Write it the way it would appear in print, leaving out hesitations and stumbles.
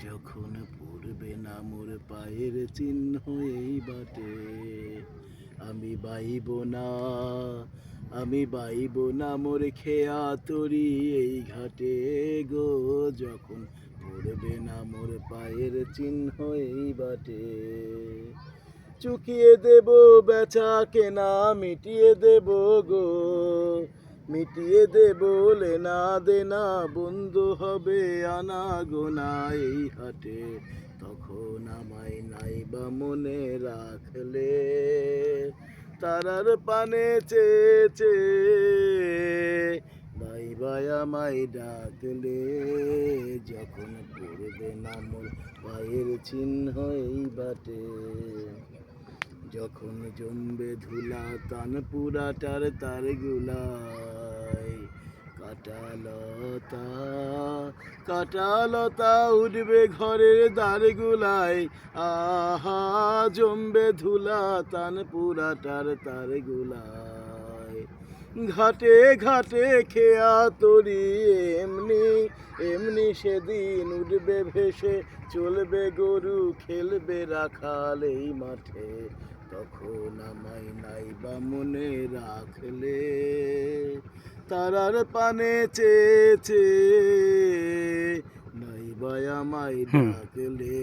যখন পড়বে না মোর পায়ের চিহ্ন এই বাটে, আমি বাইব না, আমি বাইব না মোর খেয়া তরি এই ঘাটে গো। যখন পড়বে না মোর পায়ের চিহ্ন এই বাটে, চুকিয়ে দেব বেচা কেনা, মিটিয়ে দেব গো, মিটিয়ে দেব লেনা দেনা, বন্ধু হবে আনা গোনা এই হাটে। তখন আমায় নাইবা মনে রাখলে, তারার পানে চেয়েছে বাই বাই আমায় ডাকলে। যখন পড়বে না মোর পায়ের চিহ্ন এই বাটে, যখন জমবে ধুলা তান পুরাটার তার গুলাই, কাটালতা কাটালতা উঠবে ঘরের দ্বার গুলাই, আহা জমবে ধুলা তান পুরাটার তার গুলাই। ঘাটে ঘাটে খেয়া তরি এমনি এমনি সেদিন উঠবে ভেসে, চলবে গরু খেলবে রাখাল এই মাঠে। তখন আমায় নাইবা মনে রাখলে, তারার পানে চেয়েছে নাইবা আমায় ডাকলে।